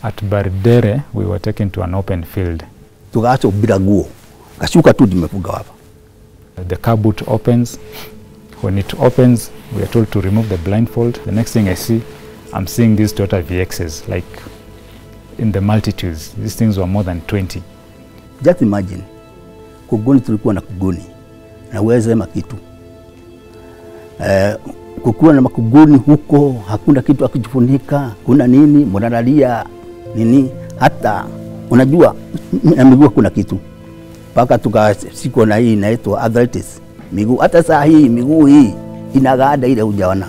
At Bardere, we were taken to an open field. Tukaacho bila nguo. Kashuka tu nimefuga hapa. The car boot opens. When it opens, we are told to remove the blindfold. The next thing I see, I'm seeing these Toyota VXs, like in the multitudes. These things were more than 20. Just imagine, kuguni tulikuwa na kuguni. Na uweze makitu. Kukuwa na makuguni huko, hakuna kitu akijifunika, kuna nini, mwanalalia, nini, hata, unajua, miguu kuna kitu. Paka tukasiko na hii inaitwa arthritis. Miguu, hata saa hii, miguu hii, inagada ile hujaona.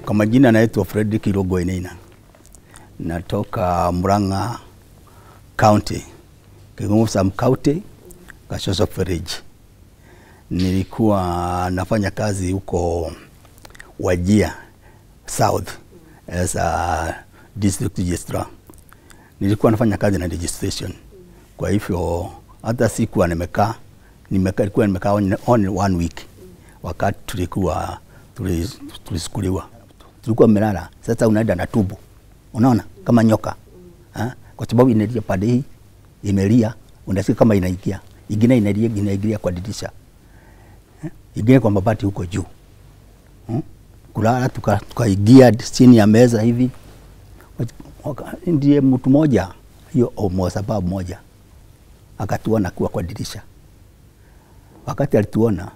Kwa majina naitwa Fredrick Wainaina. Natoka Murang'a County, Kenyan County, Kashoso Fredrick. Nilikuwa nafanya kazi huko Wajir South as a district registrar. Nilikuwa nafanya kazi na registration. Kwa hivyo hata sikuwa nimekaa only 1 week wakati tulisikuliwa. Tulikuwa melala. Sasa unaenda na tubu. Unaona kama nyoka. Kwa sababu inalia pande hii, imelia, unasikia kama inaingia. Ingine inaingia kwa dirisha. Ingine kwa mabati huko juu. Kulala tukaingia chini ya meza hivi. Ndiye mtu mmoja, hiyo Al-Shabaab mmoja, akatuona kwa dirisha. Wakati alituona,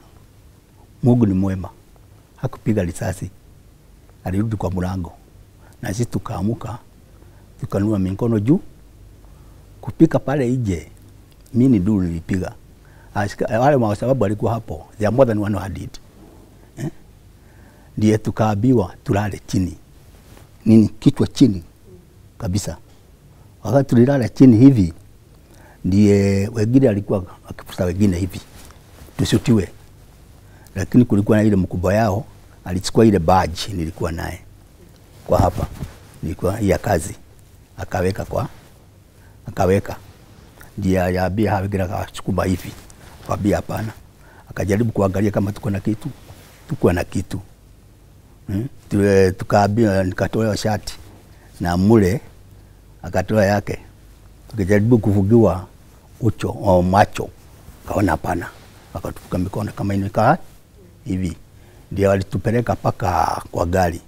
Mungu ni mwema. Hakupiga risasi. Alirudi kwa mlango. Na sisi tukaamuka, tukanua mikono juu, kupika pale nje. Mimi ndio nilipiga. Wale wa sababu walikuwa hapo, they are more than 100. Ndiye tukaambiwa tulale chini. Nini, kichwa chini kabisa. Wakati tulilala chini hivi, ndiye wengine alikuwa akifuta wengine hivi tusutiwe. Lakini kulikuwa na ile mkubwa yao, alichukua ile budge nilikuwa naye kwa hapa, nilikuwa ya kazi, akaweka ndiye aliambia hawegera kachukua hivi, kwambia hapana. Akajaribu kuangalia kama tuko na kitu, tuko na kitu. Tukaambia, nikatoa shati na Mule akatoa yake. Tukijaribu kufugiwa ucho au macho, kaona hapana. Wakatufuka mikono kama inakaa hivi. Ndio walitupeleka paka kwa gari.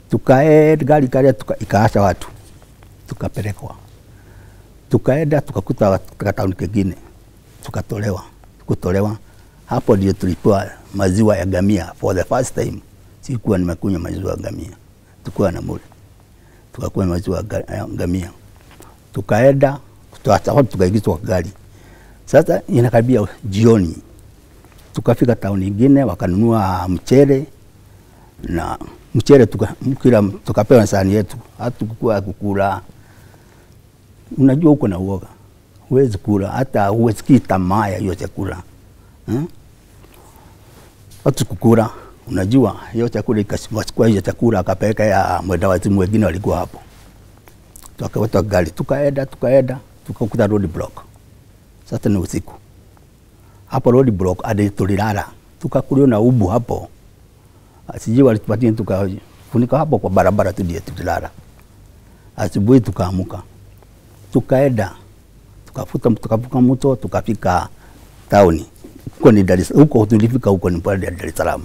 Tukaenda gari kale ikaasha watu. Tukapelekwa. Tukaenda tukakuta town kingine. Kutolewa. Hapo ndio tulipewa maziwa ya ngamia for the first time. Sikuwa nimekunywa maziwa ya ngamia. Tukua na Mule. Tukakuwa maziwa ya ngamia. Tukaenda tukaingizwa kwa gari. Sasa inakaribia jioni. Tukafika town nyingine, wakanunua mchele, na mchele tukapewa sahani yetu. Hatukuwa kukula. Unajua uko na uoga, huwezi kula, hata huwezi tamaa ya hiyo chakula. Hatukukula. Unajua hiyo chakula ikachukua hiyo chakula akapeleka ya mwendawazimu wengine walikuwa hapo. Tukaweta gari, tukaenda tukakuta road block. Sasa ni usiku. Hapo road block hadi tulilala. Tukakuliwa na ubu hapo. Asije walitupatia tukafunika hapo kwa barabara tu ndio tulilala. Asubuhi tukaamuka. Tukaenda tukavuka mto tukafika town. Huko ni Dar es Salaam. Huko tulifika huko ni pale Dar es Salaam.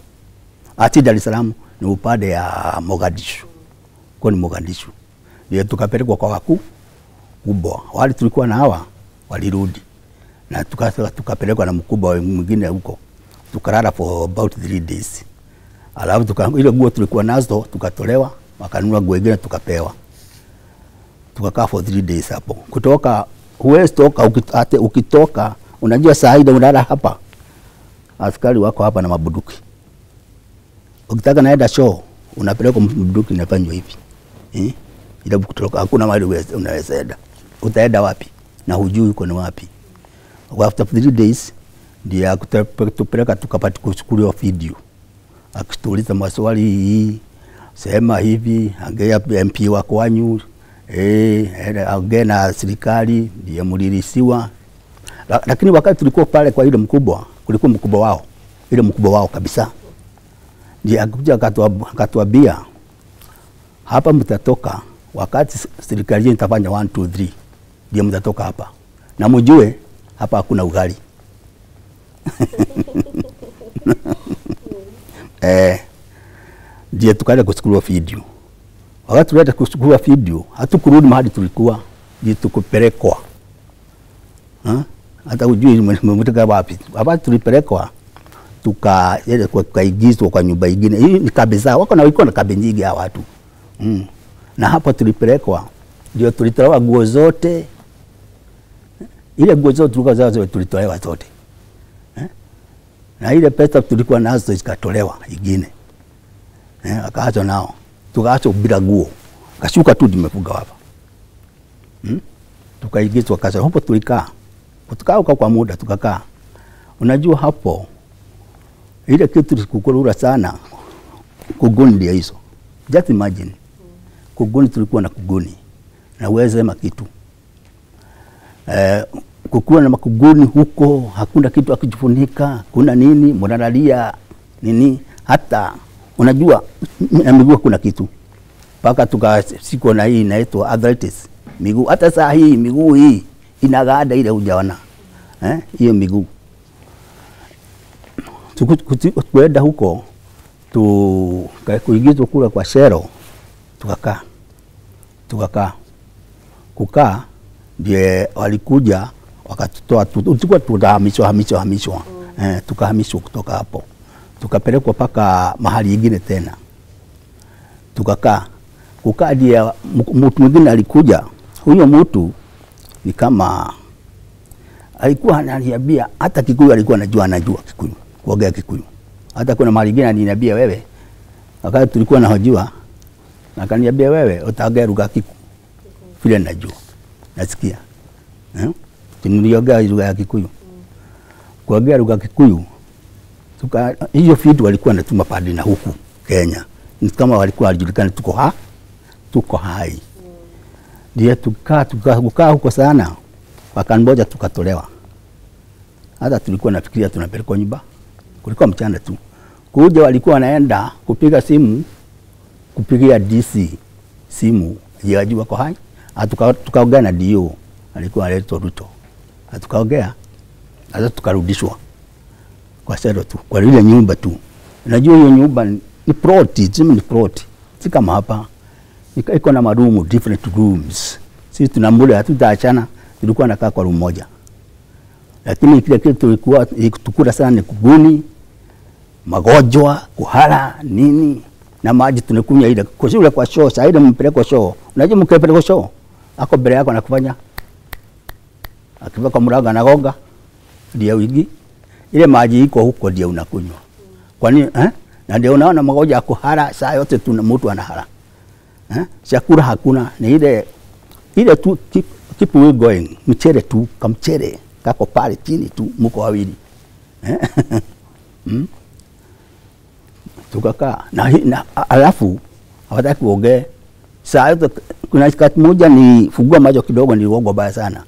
Ati Dar es Salaam ni upande ya Mogadishu. Huko ni Mogadishu. Ndio tukapelekwa kwa wakuu kubwa. Wale tulikuwa na hawa walirudi. Na tukapelekwa na mkubwa mwingine huko. Tukalala for about 3 days. Alafu ile nguo tulikuwa nazo tukatolewa, wakanunua nguo nyingine tukapewa. Tukakaa for 3 days hapo. Kutoka huwezi toka, ukitoka unajua saa ile unalala hapa. Askari wako hapa na mabuduki. Ukitaka naenda show, unapeleka mbuduki inafanywa hivi. Ila kutoka hakuna mahali unaweza enda. Utaenda wapi? Na hujui uko ni wapi. After 3 days, ndio akutupeleka tukapata kuchukuliwa video. Akituuliza maswali sema hivi, angea MP wa kwanyu, angena serikali, ndio mulirisiwa. Lakini wakati tulikuwa pale kwa ile mkubwa, kulikuwa mkubwa wao, ile mkubwa wao kabisa. Ndiye akakuja akatuambia hapa mtatoka wakati serikali itafanya 1 2 3, ndio mtatoka hapa. Na mjue hapa hakuna ugali. Ndiye tukaenda kuchukua video. Wakati tuleta kuchukua video, hatukurudi mahali tulikuwa, ndio tukupelekwa. Hata ujui mmetoka wapi. Hapa tulipelekwa tukaigizwa kwa nyumba nyingine. Hii ni kabisa, wako na kabe nyingi hawa watu. Na hapa tulipelekwa, ndio tulitolewa nguo zote. Ile nguo zote tulikuwa nazo tulitolewa zote. Na ile pesa tulikuwa nazo zikatolewa nyingine. Akaachwa nao. Tukaachwa bila nguo. Kashuka tu nimefuga hapa. Tukaigizwa kasa. Hapo tulikaa. Tukakaa kwa muda tukakaa. Unajua hapo ile kitu tulikurura sana kuguni ndio hizo. Just imagine. Kuguni tulikuwa na kuguni. Na uweze sema kitu. Kukuwa na makuguni huko, hakuna kitu akijifunika, kuna nini, mnalalia nini, hata unajua na miguu kuna kitu. Paka tukasiko na hii inaitwa arthritis. Miguu hata saa hii miguu hii inagada ile hujaona. Hiyo miguu. Tukwenda huko kuigizwa kula kwa shero, tukakaa. Kukaa ndiye walikuja wakatutoa, tulikuwa tukahamishwa. Tukahamishwa kutoka hapo. Tukapelekwa paka mahali nyingine tena. Kukaa ndiye mtu mwingine alikuja. Huyo mtu ni kama alikuwa ananiambia hata Kikuyu alikuwa anajua Kikuyu, kuongea Kikuyu. Hata kuna mahali nyingine ananiambia wewe, wakati tulikuwa nahojiwa, akaniambia wewe utaongea lugha Kikuyu. Vile najua. Nasikia. Tuniliongea lugha ya Kikuyu. Kuongea lugha Kikuyu. Hiyo vitu walikuwa natuma padi na huku Kenya. Ni kama walikuwa walijulikana tuko hai. Ndiye tukaa huko sana. Wakanboja tukatolewa. Hata tulikuwa nafikiria tunapelekwa nyumba. Kulikuwa mchana tu. Kuja walikuwa wanaenda kupiga simu, kupigia DC simu yaji wako hai. Tukaongea na dio alikuwa anaitwa Ruto. Tukaongea hata tukarudishwa kwa sero tu, kwa ile nyumba tu. Unajua hiyo nyumba ni ploti, ni ploti. Si kama hapa. Iko na marumu, different rooms. Sisi tunambule hatutaachana, tulikuwa nakaa kwa room moja. Lakini kile kitu tulikuwa tukula sana ni kuguni, magonjwa, kuhara, nini. Na maji tunakunywa ile kwa show, saa ile mpeleka show. Unajua mkipeleka show, ako mbele yako anakufanya. Akiva kwa muraga anagonga, ndio wigi. Ile maji iko huko ndio unakunywa. Kwa nini na ndio unaona magonjwa ya kuhara, saa yote tuna mtu anahara. Chakula hakuna, ni ile tu keep we going. Mchere tu, kamchere kako pale chini tu mko wawili. Tukakaa na alafu hawataki kuongea. Saa yote kuna wakati moja ni fungua macho kidogo ni uongo baya sana.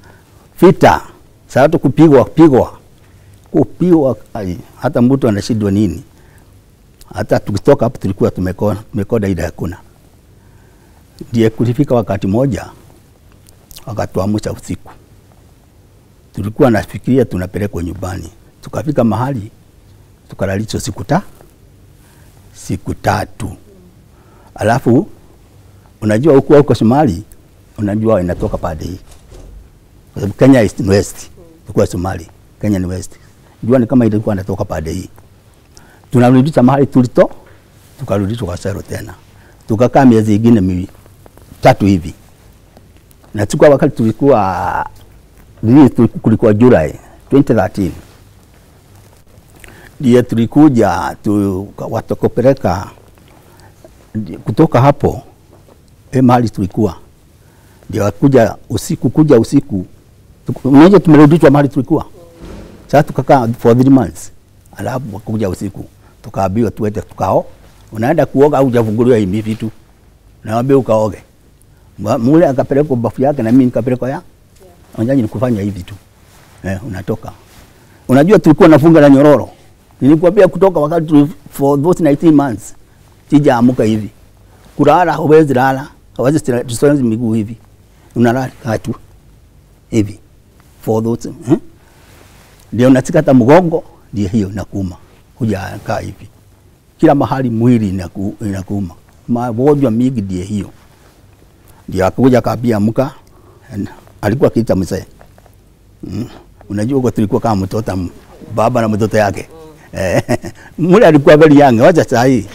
Vita. Saa yote kupigwa. Hata mtu anashindwa nini. Hata tukitoka hapo tulikuwa tumekoda ile hakuna. Ndiye kulifika wakati moja wakatuamsha usiku. Tulikuwa nafikiria tunapelekwa nyumbani. Tukafika mahali tukalalisha siku 3. Alafu unajua huko Somali, unajua inatoka pande hii. Kwa sababu Kenya is west, kwa Somali, Kenya ni west. Jua ni kama ilikuwa inatoka pande hii. Tunarudisha mahali tukarudishwa kwa sero tena. Tukakaa miezi mingine 3 hivi. Na tukua wakati kulikuwa Julai 2013. Ndiye tulikuja watakopeleka kutoka hapo mahali tulikuwa. Ndio kuja usiku. Unajua tumerudishwa mahali tulikuwa. Sasa tukakaa for 3 months. Alafu kuja usiku. Tukaambiwa tuende tukao. Unaenda kuoga au hujafunguliwa hivi vitu. Naambia ukaoge. Mule akapeleka bafu yake na mimi nikapeleka ya. Onjaji nikufanya hivi tu. Unatoka. unajua tulikuwa nafunga na nyororo. Nilikwambia kutoka wakati for those 19 months sijaamuka hivi. Kulala huwezi lala, huwezi tusonge miguu hivi. Unalala katu hivi for those ndio natikata mgongo, ndio hiyo nakuuma. Kuja kaa hivi. Kila mahali mwili inakuuma. Magonjwa mingi ndio hiyo. Ndio akakuja kabia amka. Alikuwa kiita mzee. Unajua kwa tulikuwa kama mtoto baba na mtoto yake. Mule alikuwa very young, wacha saa hii.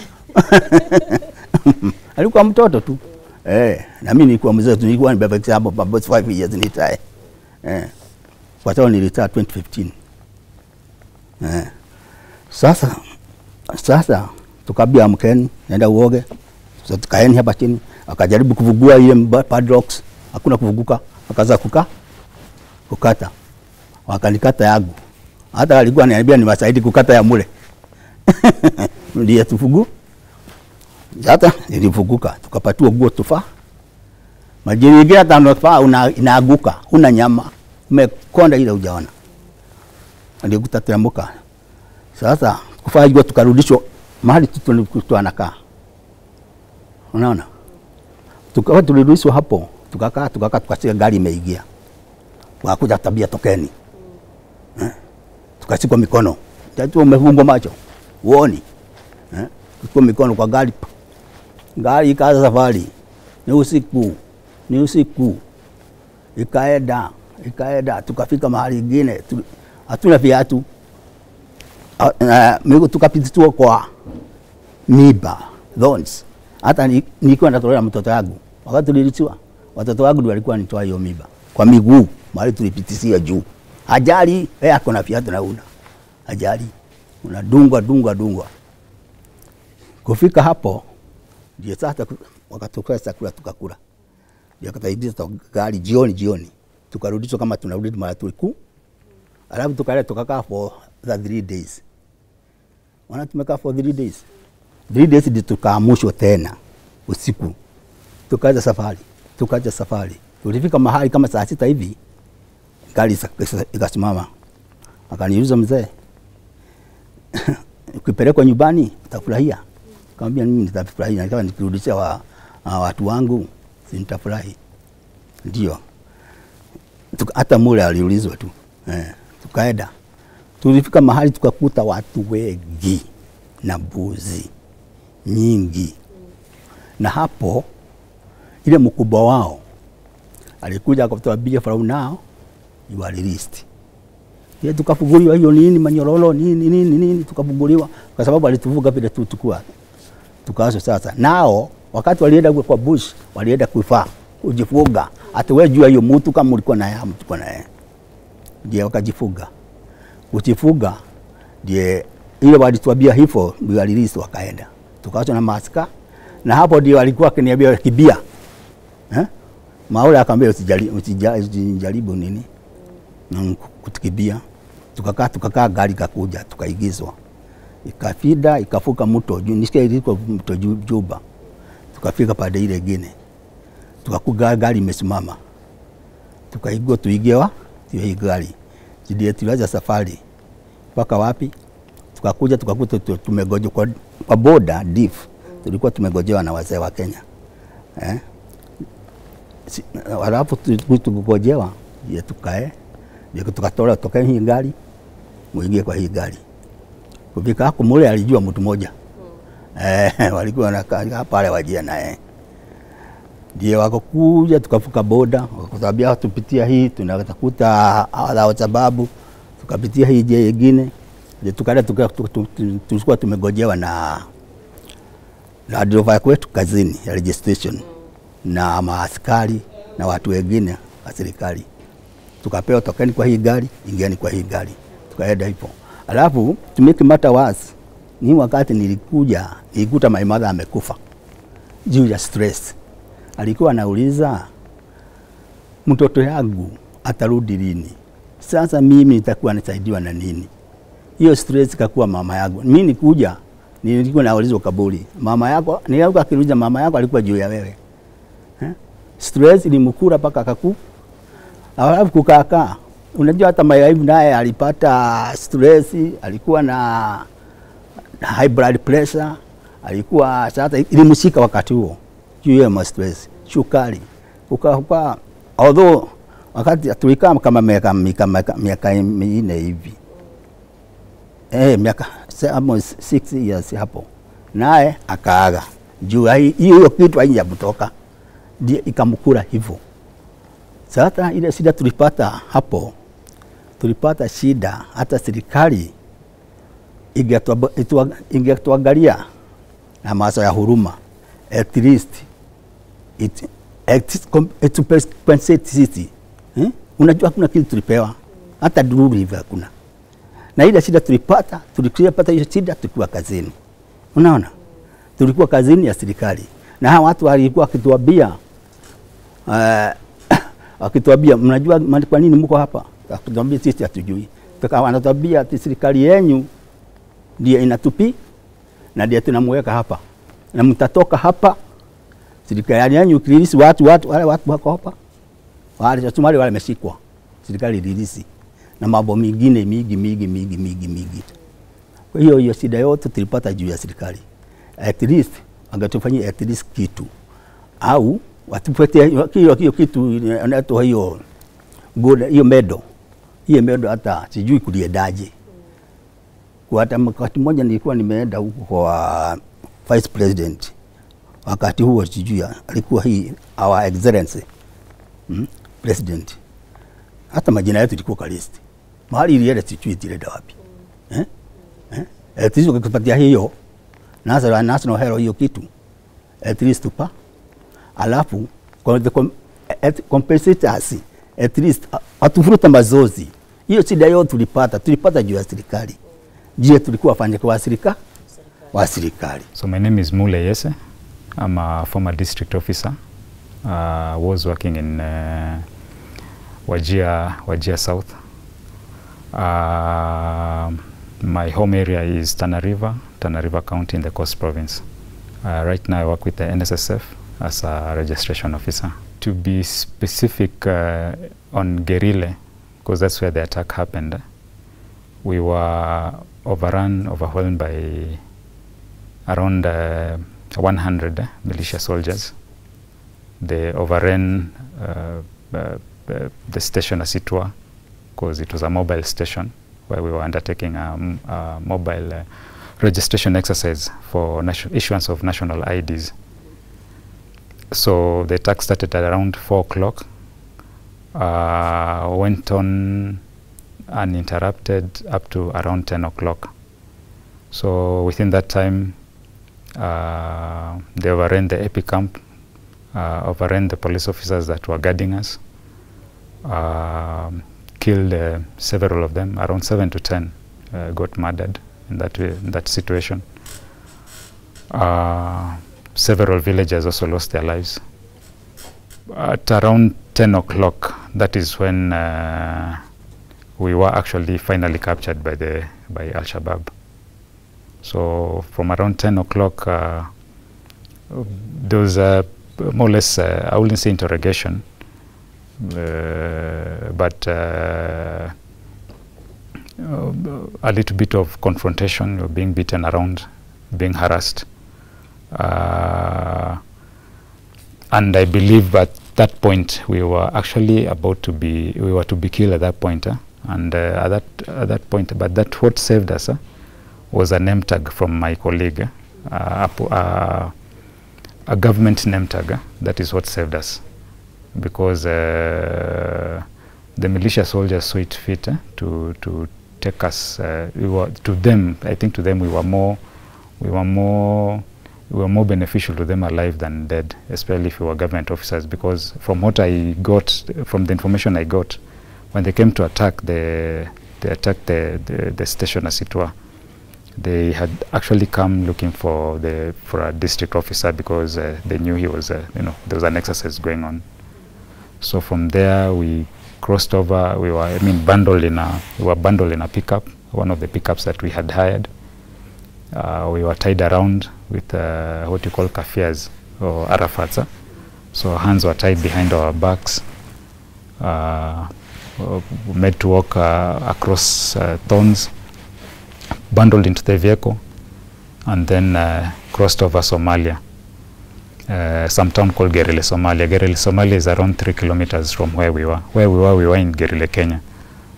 Alikuwa mtoto tu. Na mimi nilikuwa mzee, nilikuwa nimebaki hapo about 5 years nitae. Kwa sababu nilitaka 2015. Sasa tukabia mkeni, nenda uoge. Sasa tukaeni hapa chini, akajaribu kuvugua ile padlocks, hakuna kuvuguka, akaanza kukata. Wakanikata yangu. Hata alikuwa ananiambia ni masaidi kukata ya Mule. Ndio tufugu. Hata nilifuguka, tukapatiwa nguo tufaa. Majini ingia tano faa inaaguka, una nyama, umekonda ile hujaona. Ndio kutatemuka. Sasa kufaa hiyo tukarudishwa mahali tulikuwa anakaa. Unaona? Tukawa tulirudishwa hapo, tukakaa tukasikia gari imeingia. Wakuja tabia tokeni. Tukachukua mikono. Tatu umefungwa macho. Uoni. Tukachukua mikono kwa gari. Gari ikaanza safari. Ni usiku. Ikaenda tukafika mahali ingine. Hatuna viatu. Mimi tukapitishwa kwa miba, thorns. Hata nilikuwa natolea mtoto wangu. Wakati tulilitiwa, watoto wangu ndio walikuwa nitoa hiyo miba kwa miguu, mahali tulipitishia juu. Ajali, ako na viatu na una. Ajali, unadungwa. Kufika hapo, ndio sasa wakatokea chakula tukakula. Ndio kataidia gari jioni. Tukarudishwa kama tunarudi mahali tulikuwa. Alafu tukakaa for 3 days. Tumekaa for 3 days. 3 days ndio tukaamushwa tena usiku. Tukaja safari. Tulifika mahali kama saa 6 hivi. Gari ikasimama. Akaniuliza mzee, ukipelekwa nyumbani utafurahia? Nikamwambia mimi nitafurahia, nataka nikirudisha watu wangu si nitafurahi. Ndio. Hata Mule aliulizwa tu. Tukaenda. Tulifika mahali tukakuta watu wengi na mbuzi nyingi. Na hapo ile mkubwa wao alikuja akatuambia from now you are released. Yeye tukafunguliwa hiyo nini manyororo nini tukafunguliwa kwa sababu alituvuga vile tukua. Tukaanza sasa. Nao wakati walienda kwa bush walienda kujifuga. Hata wewe jua hiyo mtu kama ulikuwa na yeye mtu na yeye. Ndio wakajifuga. Kujifuga ndio ile walituambia hivyo ndio release wakaenda. Tukaanza na maska na hapo ndio alikuwa akiniambia kibia. Maule akamwambia usijaribu nini? Kutukibia. Tukakaa gari kakuja tukaigizwa. Ikafida ikafuka mto juu nisikia ilikuwa mto Juba. Tukafika pande ile nyingine. Tukakuga gari imesimama. Tukaigwa tuigewa hiyo gari. Ndio tulianza safari. Mpaka wapi? Tukakuja tukakuta tumegoja kwa border diff. Tulikuwa tumegojewa na wazee wa Kenya. Walapo tukugojewa ndio tukae. Ndio tukatola toka hii gari. Muingie kwa hii gari. Kufika hapo Mule alijua mtu mmoja. Walikuwa wanakaa pale Wajir naye. Ndio wakakuja tukavuka boda, wakatuambia tupitia hii tunatakuta Al-Shabaab, tukapitia hii nyingine. Ndio tukaenda tulikuwa tumegojewa na driver kwetu kazini ya registration na maaskari na watu wengine wa serikali. Tukapewa tokeni kwa hii gari, ingieni kwa hii gari. Tukaenda hivyo. Alafu to make matter worse, ni wakati nilikuta my mother amekufa juu ya stress. Alikuwa anauliza mtoto yangu atarudi lini? Sasa mimi nitakuwa nisaidiwa na nini? Hiyo stress kakuwa mama yangu. Mimi nilikuwa naulizwa kaburi. Mama yako, nilikuwa akirudia mama yako alikuwa juu ya wewe. Stress ilimkura paka akaku. Alafu kukaa Unajua hata my wife naye alipata stress, alikuwa na high blood pressure, alikuwa sasa ilimshika wakati huo. Juu ya stress, shukari. Uka although wakati tulikaa kama miaka 4 hivi. Miaka almost 6 years hapo. Naye akaaga. Juu hiyo kitu haijamtoka. Ndiye ikamkula hivyo. Sasa ile shida tulipata hapo, tulipata shida hata serikali ingetuangalia na mawazo ya huruma, at least it compensate sisi. Unajua hakuna kitu tulipewa, hata dururi hivi hakuna. Na ile shida tulipata hiyo shida tulikuwa kazini. Unaona? Tulikuwa kazini ya serikali. Na hawa watu walikuwa wakituambia mnajua kwa nini mko hapa? Akituambia sisi hatujui. Tukawa wanatuambia serikali yenu ndiye inatupi na ndiye tunamweka hapa. Na mtatoka hapa. Serikali yenu ikilisi wale watu wako hapa. Wale Somali wale wameshikwa. Serikali ililisi na mambo mengine mingi. Kwa hiyo shida yote tulipata juu ya serikali. At least angetufanyia at least kitu au watupatie hiyo kitu anaitwa hiyo medo. Hiyo medo hata sijui kuliendaje. Kwa hata wakati mmoja nilikuwa nimeenda huko kwa vice president. Wakati huo sijui alikuwa hii our excellency president. Hata majina yetu ilikuwa kwa list. Mahali ile sijui ilienda wapi. At least ukipatia hiyo national hero hiyo kitu at least tupa. Alafu compensate us at least atufuruta mazozi. Hiyo shida yote tulipata juu ya serikali. Je, tulikuwa wafanya kwa serikali. So my name is Mule Yesse. I'm a former district officer. Was working in Wajir South. My home area is Tana River County in the Coast Province. Right now I work with the NSSF as a registration officer. To be specific on Gerile, because that's where the attack happened, we were overwhelmed by around 100 militia soldiers. They overran the station Asitwa, because it was a mobile station where we were undertaking a mobile registration exercise for issuance of national IDs. So the attack started at around 4 o'clock, went on uninterrupted up to around 10 o'clock. So within that time, they overran the EP camp, overran the police officers that were guarding us, killed several of them. Around 7 to 10 got murdered in that situation. Several villagers also lost their lives. At around 10 o'clock, that is when we were actually finally captured by Al-Shabaab. So from around 10 o'clock, there was more or less, I wouldn't say interrogation, but a little bit of confrontation, being beaten around, being harassed. And I believe at that point we were actually to be killed at that point. And at that point, but what saved us was a name tag from my colleague, a government name tag. That is what saved us, because the militia soldiers saw it fit to take us. We were to them. I think to them we were more beneficial to them alive than dead, especially if we were government officers. Because from what I got, from the information I got, when they came to attack, they attacked the station Asitwa. They had actually come looking for a district officer, because they knew he was, there was an exercise going on. So from there we crossed over. We were bundled in a pickup, one of the pickups that we had hired. We were tied around with what you call kafirs or arafats. So our hands were tied behind our backs. made to walk across thorns, bundled into the vehicle, and then crossed over Somalia. Some town called Gerile, Somalia. Gerile, Somalia is around 3 kilometers from where we were. Where we were in Gerile, Kenya.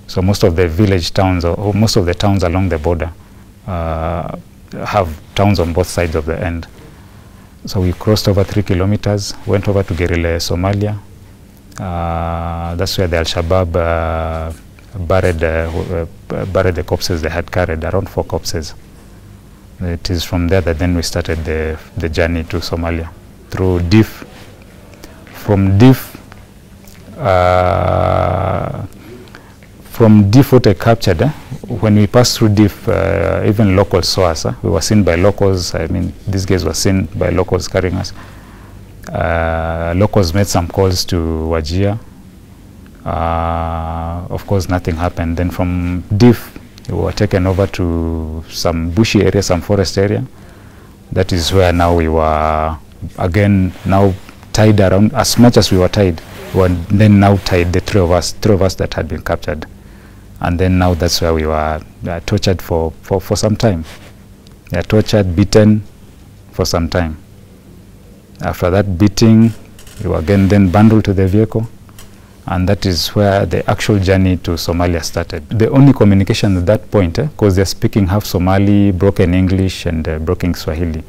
So most of the village towns, or most of the towns along the border, have towns on both sides of the end. So we crossed over 3 kilometers, went over to Gerile, Somalia. That's where the Al-Shabaab buried the corpses they had carried, around 4 corpses. It is from there that then we started the journey to Somalia through Diff. From Diff, what I captured, when we passed through Diff, even locals saw us. We were seen by locals. I mean, these guys were seen by locals carrying us. Locals made some calls to Wajir. Of course, nothing happened. Then from Diff, we were taken over to some bushy area, some forest area. That is where now we were, again, now tied around. As much as we were tied, we were then now tied, the three of us that had been captured. And then now that's where we were tortured for some time. They are tortured, beaten for some time. After that beating, we were again then bundled to the vehicle. And that is where the actual journey to Somalia started. The only communication at that point, because they're speaking half Somali, broken English, and broken Swahili.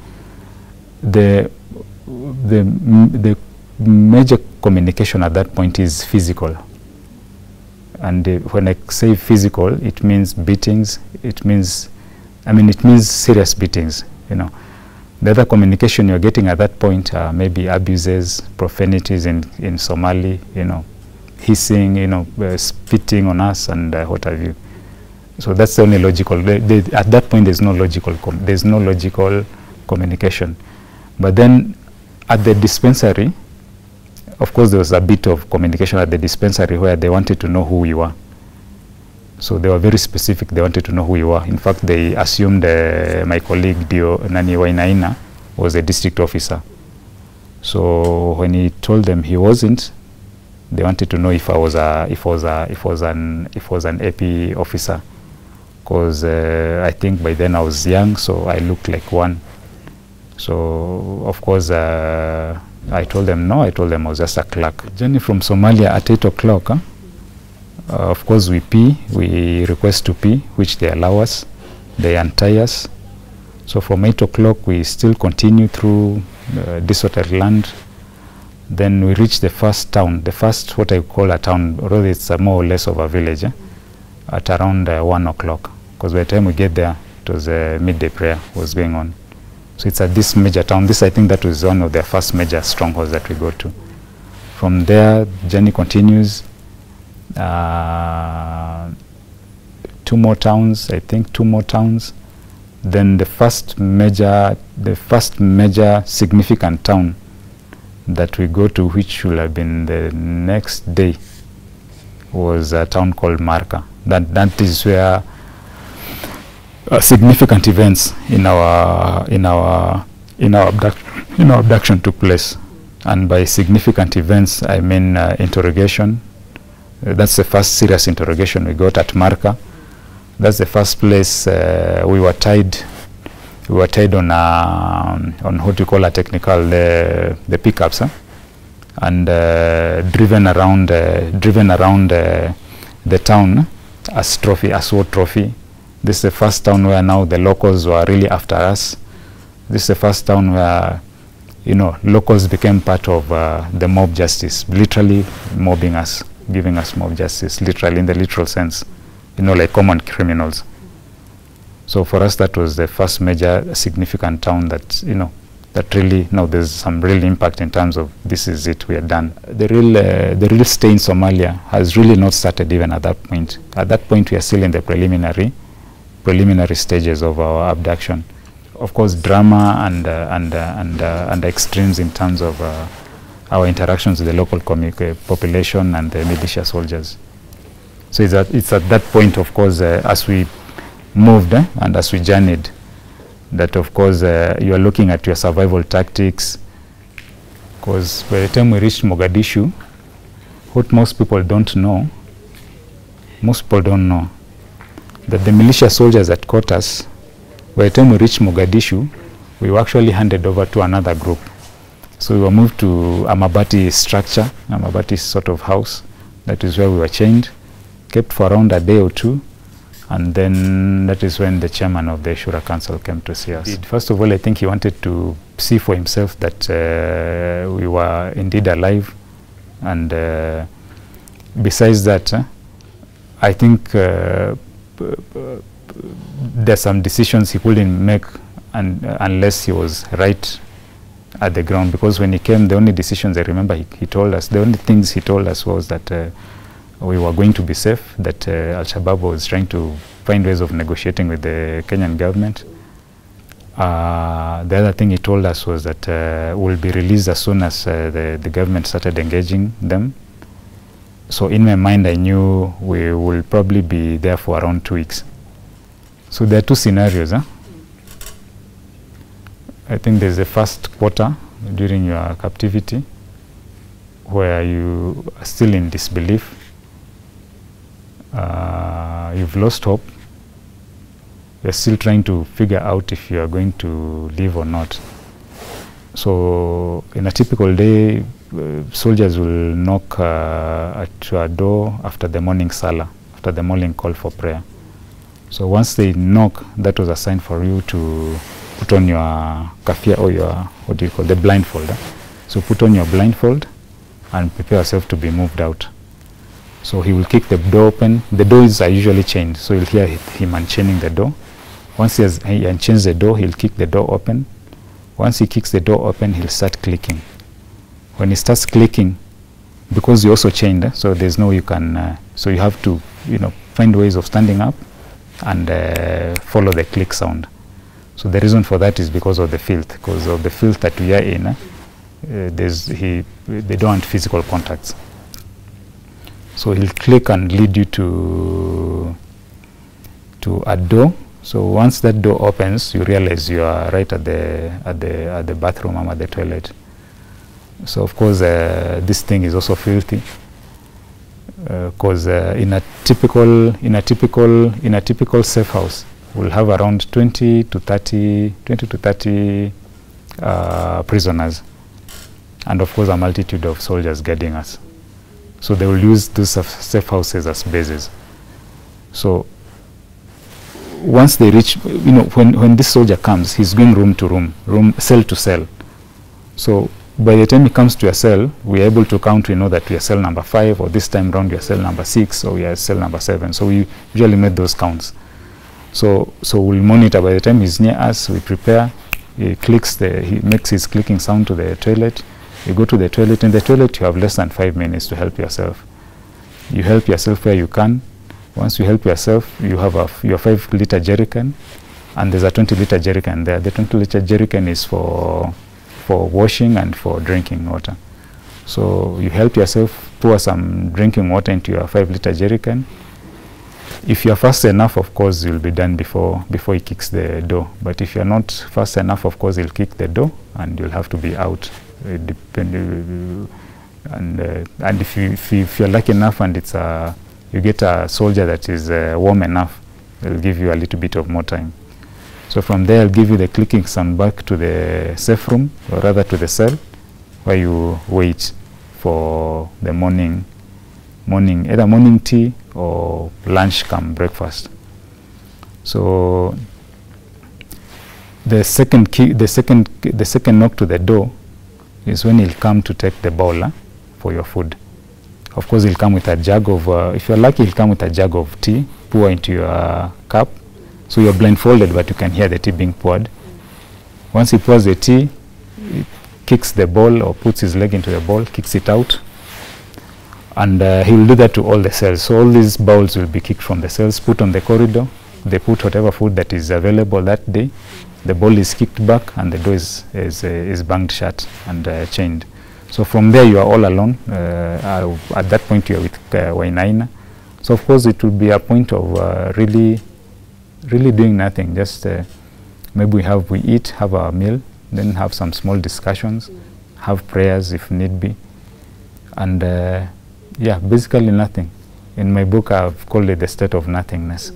The major communication at that point is physical. And when I say physical, it means beatings. It means serious beatings. You know, the other communication you're getting at that point are maybe abuses, profanities in Somali. You know, hissing, you know, spitting on us and what have you. So that's the only logical. At that point, there's no logical communication. But then, at the dispensary, of course, there was a bit of communication at the dispensary where they wanted to know who we were. So they were very specific. They wanted to know who we were. In fact, they assumed my colleague Wainaina was a district officer. So when he told them he wasn't, they wanted to know if I was an AP officer, because I think by then I was young, so I looked like one. So of course I told them no. I told them I was just a clerk. Journey from Somalia at 8 o'clock. Of course we pee. We request to pee, which they allow us. They untie us. So from 8 o'clock we still continue through deserted land. Then we reach the first town, the first what I call a town, although it's more or less of a village, at around 1 o'clock. Because by the time we get there, it was midday prayer was going on. So it's at this major town. This, I think, that was one of the first major strongholds that we go to. From there, the journey continues. 2 more towns, I think, 2 more towns. Then the first major significant town that we go to, which will have been the next day, was a town called Marka. That is where significant events in our abduction took place. And by significant events, I mean interrogation. That's the first serious interrogation we got at Marka. That's the first place we were tied. We were tied on what you call a technical, the pickups, and driven around the town as trophy, as war trophy. This is the first town where now the locals were really after us. This is the first town where, you know, locals became part of the mob justice, literally mobbing us, giving us mob justice, literally, in the literal sense, you know, like common criminals. So for us, that was the first major significant town that, you know, that really, you know, there's some real impact in terms of this is it, we are done. The real stay in Somalia has really not started even at that point. At that point, we are still in the preliminary stages of our abduction. Of course, drama and extremes in terms of our interactions with the local population and the militia soldiers. So it's at that point, of course, as we moved and as we journeyed, that of course you are looking at your survival tactics, because by the time we reached Mogadishu, what most people don't know most people don't know that the militia soldiers that caught us, by the time we reached Mogadishu, we were actually handed over to another group. So we were moved to a Mabati structure, a Mabati sort of house. That is where we were chained, kept for around a day or two, and then that is when the chairman of the Shura Council came to see us. First of all, I think he wanted to see for himself that we were indeed alive, and besides that, I think there's some decisions he couldn't make unless he was right at the ground, because when he came, the only decisions I remember he told us, the only things he told us was that we were going to be safe, that Al-Shabaab was trying to find ways of negotiating with the Kenyan government. The other thing he told us was that we'll be released as soon as the government started engaging them. So in my mind, I knew we will probably be there for around 2 weeks. So there are two scenarios. I think there's the first quarter during your captivity where you are still in disbelief. You've lost hope. You're still trying to figure out if you are going to live or not. So in a typical day, soldiers will knock at your door after the morning salah, after the morning call for prayer. So once they knock, that was a sign for you to put on your kafia, or your, what do you call, the blindfold. So put on your blindfold and prepare yourself to be moved out. So he will kick the door open. The doors are usually chained, so you'll hear him unchaining the door. Once he unchains the door, he'll kick the door open. Once he kicks the door open, he'll start clicking. When he starts clicking, because you're also chained, so there's no you can, so you have to, find ways of standing up and follow the click sound. So the reason for that is because of the filth, that we are in. They don't want physical contacts. So he'll click and lead you to a door. So once that door opens, you realize you are right at the bathroom or at the toilet. So of course this thing is also filthy, because in a typical safe house, we'll have around 20 to 30 prisoners, and of course a multitude of soldiers guarding us. So they will use those safe houses as bases. So once they reach, when this soldier comes, he's going room to room, cell to cell. So by the time he comes to a cell, we are able to count. We know that we are cell number 5, or this time round we are cell number 6, or we are cell number 7. So we usually make those counts. So we'll monitor. By the time he's near us, we prepare. He makes his clicking sound to the toilet. You go to the toilet. In the toilet, you have less than 5 minutes to help yourself. You help yourself where you can. Once you help yourself, you have your 5-liter jerrycan, and there's a 20-liter jerrycan there. The 20-liter jerrycan is for washing and for drinking water. So you help yourself, pour some drinking water into your 5-liter jerrycan. If you're fast enough, of course, you'll be done before he kicks the door. But if you're not fast enough, of course, he'll kick the door, and you'll have to be out. And if you're lucky enough, and you get a soldier that is warm enough, they'll give you a little bit of more time. So from there, I'll give you the clicking sound back to the safe room, or rather to the cell, where you wait for the either morning tea or lunch come breakfast. So the second knock to the door is when he'll come to take the bowl for your food. Of course, he'll come with a jug of, if you're lucky, he'll come with a jug of tea, pour into your cup. So you're blindfolded, but you can hear the tea being poured. Once he pours the tea, he kicks the bowl, or puts his leg into the bowl, kicks it out. And he will do that to all the cells. So all these bowls will be kicked from the cells, put on the corridor. They put whatever food that is available that day. The bowl is kicked back, and the door is banged shut and chained. So from there, you are all alone. At that point, you are with Wainaina. So of course, it will be a point of really doing nothing. Just maybe we eat, have our meal, then have some small discussions, have prayers if need be, and yeah, basically nothing. In my book, I've called it the state of nothingness.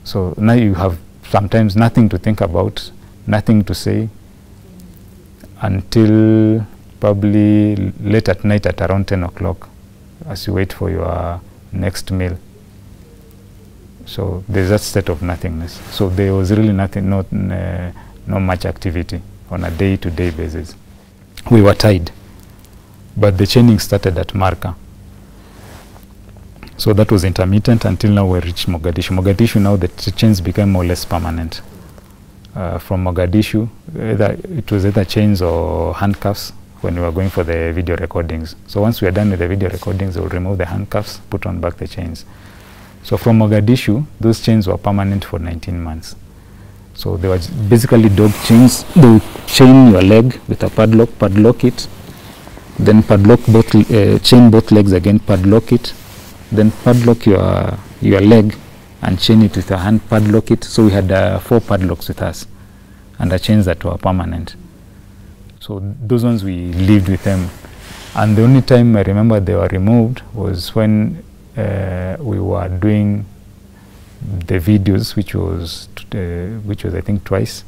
So now you have sometimes nothing to think about, nothing to say, until probably late at night at around 10 o'clock as you wait for your next meal. So there's that state of nothingness. So there was really nothing, not much activity on a day-to-day basis. We were tied, but the chaining started at Marka. So that was intermittent until now we reached Mogadishu. Mogadishu, now the chains became more or less permanent. From Mogadishu, it was either chains or handcuffs when we were going for the video recordings. So once we are done with the video recordings, we will remove the handcuffs, put on back the chains. So from Mogadishu, those chains were permanent for 19 months. So they were basically dog chains. They would chain your leg with a padlock, padlock it, then padlock both, chain both legs again, padlock it, then padlock your leg and chain it with a hand, padlock it. So we had 4 padlocks with us and the chains that were permanent. So those ones we lived with them. And the only time I remember they were removed was when we were doing the videos, which was I think twice.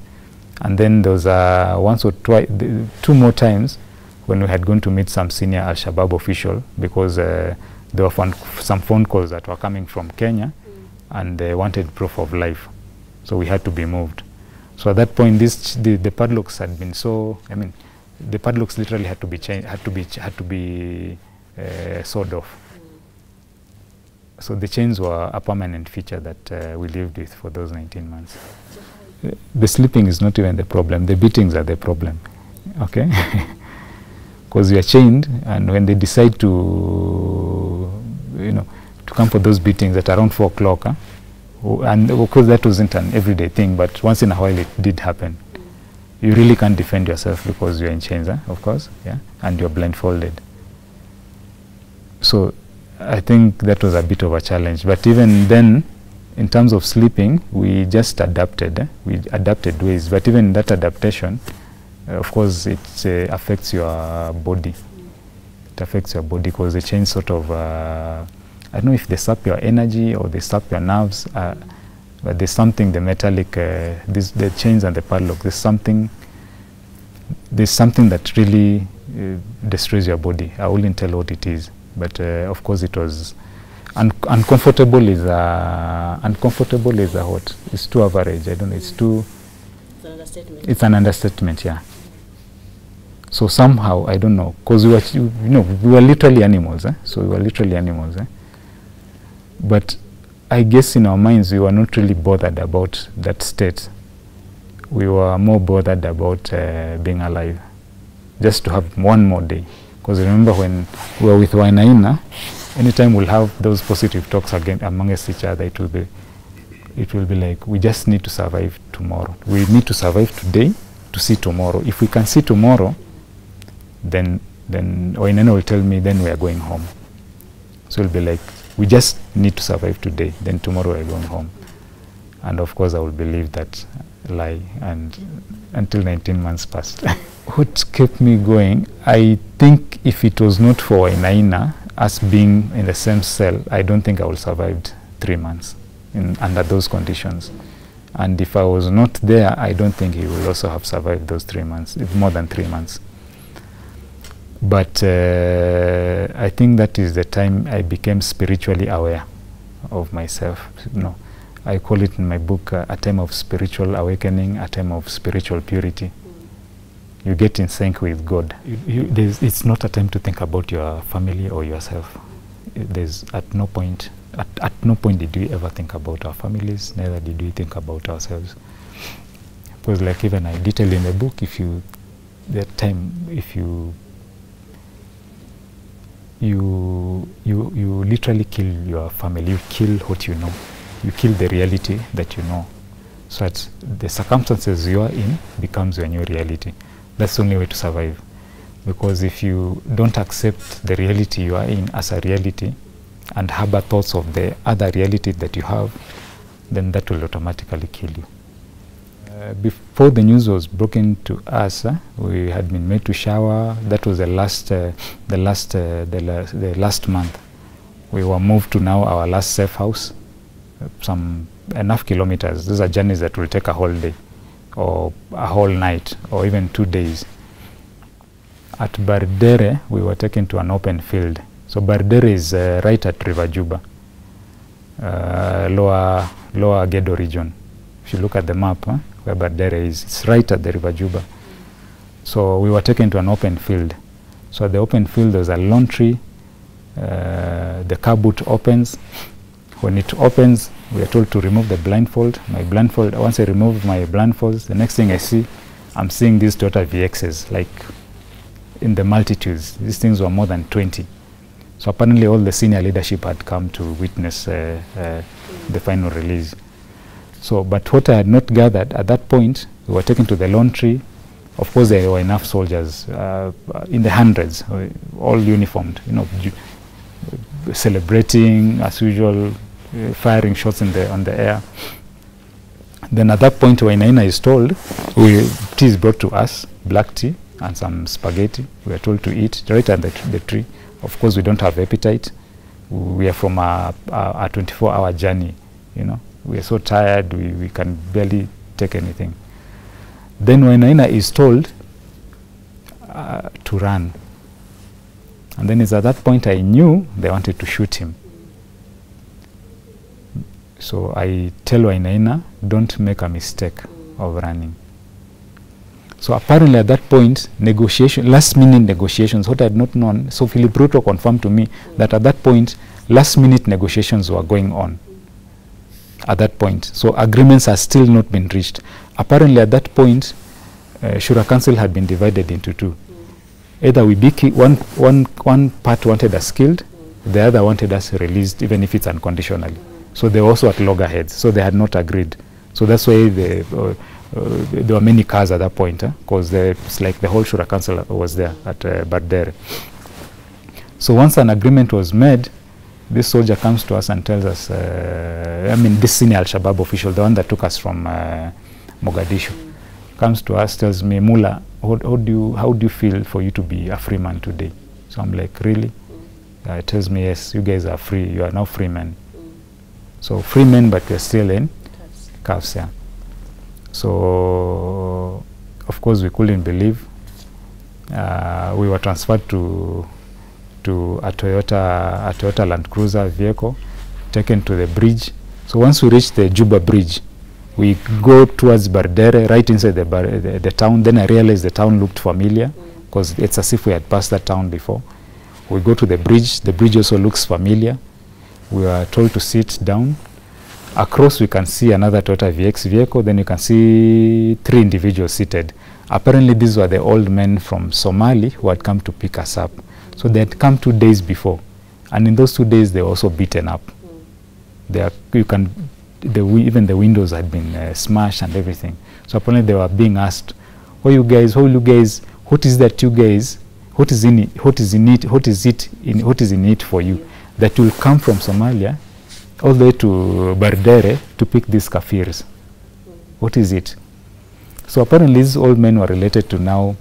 And then there was once or twice, 2 more times when we had gone to meet some senior Al-Shabaab official, because there were some phone calls that were coming from Kenya and they wanted proof of life. So we had to be moved. So at that point, the padlocks had been so, I mean, the padlocks literally had to be changed, had to be sawed off. So the chains were a permanent feature that we lived with for those 19 months. The sleeping is not even the problem. The beatings are the problem, okay? Because you are chained, and when they decide to, to come for those beatings at around 4 o'clock, and of course that wasn't an everyday thing, but once in a while it did happen. You really can't defend yourself because you're in chains, of course, yeah, and you're blindfolded. So I think that was a bit of a challenge. But even then, in terms of sleeping, we just adapted. We adapted ways. But even that adaptation, of course, it affects your body. It affects your body because the chains sort of, I don't know if they sap your energy or they sap your nerves, but there's something, the metallic, the chains and the padlock, there's something that really destroys your body. I wouldn't tell what it is. But of course, it was uncomfortable. Is a what? It's too average. I don't know. It's too. It's an understatement. It's an understatement. Yeah. So somehow I don't know, because we were, we were literally animals. So we were literally animals. But I guess in our minds we were not really bothered about that state. We were more bothered about being alive, just to have one more day. Because remember when we were with Wainaina, anytime we'll have those positive talks again amongst each other, it will be like, we just need to survive tomorrow. We need to survive today to see tomorrow. If we can see tomorrow, then Wainaina will tell me, then we are going home. So it'll be like, we just need to survive today, then tomorrow we are going home. And of course I will believe that lie, and until 19 months passed. What kept me going, I think if it was not for Wainaina, us being in the same cell, I don't think I would have survived 3 months under those conditions. And if I was not there, I don't think he will also have survived those 3 months, more than 3 months. But I think that is the time I became spiritually aware of myself. I call it in my book a time of spiritual awakening, a time of spiritual purity. You get in sync with God. It's not a time to think about your family or yourself. There's at no point did we ever think about our families, neither did we think about ourselves. Because like even I detail in the book, if you literally kill your family, you kill what you know. You kill the reality that you know. So that the circumstances you are in becomes your new reality. That's the only way to survive. Because if you don't accept the reality you are in as a reality and harbor thoughts of the other reality that you have, then that will automatically kill you. Before the news was broken to us, we had been made to shower. That was the last month. We were moved to now our last safe house, some enough kilometers. These are journeys that will take a whole day or a whole night or even 2 days. At Bardere, we were taken to an open field. So Bardere is right at River Juba, lower Gedo region. If you look at the map, where Bardere is, it's right at the River Juba. So we were taken to an open field. So at the open field, there's a lawn tree. The car boot opens. When it opens, we are told to remove the blindfold. My blindfold, once I remove my blindfolds, the next thing I see, I'm seeing these Toyota VXs, like in the multitudes. These things were more than 20. So apparently all the senior leadership had come to witness the final release. So, but what I had not gathered at that point, we were taken to the lawn tree. Of course, there were enough soldiers in the hundreds, all uniformed, you know, celebrating as usual, firing shots on the air. Then at that point, Wainaina is told, tea is brought to us, black tea and some spaghetti. We are told to eat right at the tree. Of course, we don't have appetite. We are from a 24-hour journey, you know. We are so tired, we can barely take anything. Then Wainaina is told to run. And then it's at that point I knew they wanted to shoot him. So I tell Wainaina, don't make a mistake of running. So apparently at that point, last minute negotiations, what I had not known, so Philip Ruto confirmed to me that at that point, last minute negotiations were going on. At that point. So agreements have still not been reached. Apparently at that point, Shura Council had been divided into two. Either we one part wanted us killed, the other wanted us released, even if it's unconditionally. So they were also at loggerheads, so they had not agreed. So that's why there were many cars at that point, because it's like the whole Shura Council was there at Bardere. So once an agreement was made, this soldier comes to us and tells us, this senior Al-Shabaab official, the one that took us from Mogadishu, comes to us, tells me, Mula, how do you feel for you to be a free man today? So I'm like, really? It tells me, yes, you guys are free. You are now free men. So free men, but we're still in cuffs, yeah. So, of course, we couldn't believe. We were transferred to a Toyota Land Cruiser vehicle, taken to the bridge. So once we reach the Juba bridge, we go towards Bardere, right inside the town. Then I realized the town looked familiar, because it's as if we had passed that town before. We go to the bridge. The bridge also looks familiar. We are told to sit down. Across, we can see another Toyota VX vehicle. Then you can see 3 individuals seated. Apparently, these were the old men from Somali who had come to pick us up. So they had come 2 days before, and in those 2 days they were also beaten up. Even the windows had been smashed and everything. So apparently they were being asked, what is that you guys? What is in it for you that will come from Somalia all the way to Bardere to pick these kafirs? What is it? So apparently these old men were related to now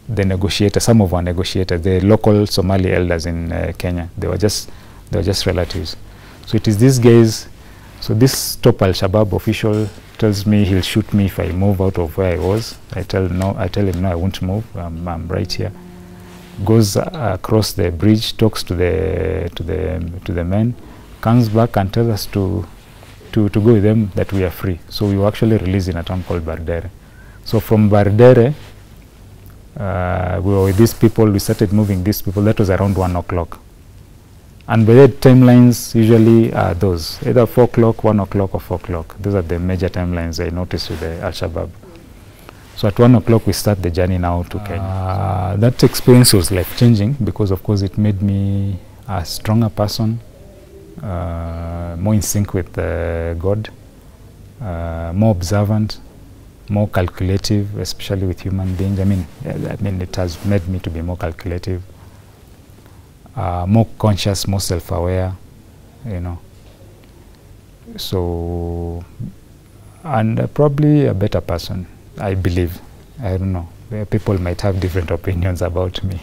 the negotiators, some of our negotiators, the local Somali elders in Kenya. They were just relatives. So it is these guys. So this top Al-Shabaab official tells me he'll shoot me if I move out of where I was. I tell him no, I won't move. I'm right here. Goes across the bridge, talks to the men, comes back and tells us to go with them, that we are free. So we were actually released in a town called Bardere. So from Bardere, we were with these people. We started moving these people. That was around 1 o'clock. And by the timelines usually are those, either 4 o'clock, 1 o'clock, or 4 o'clock. Those are the major timelines I noticed with the Al-Shabaab. So at 1 o'clock, we start the journey now to Kenya. That experience was life-changing because, of course, it made me a stronger person, more in sync with God, more observant, more calculative, especially with human beings. I mean, it has made me to be more calculative, more conscious, more self-aware, you know. So, and probably a better person, I believe. I don't know. People might have different opinions about me.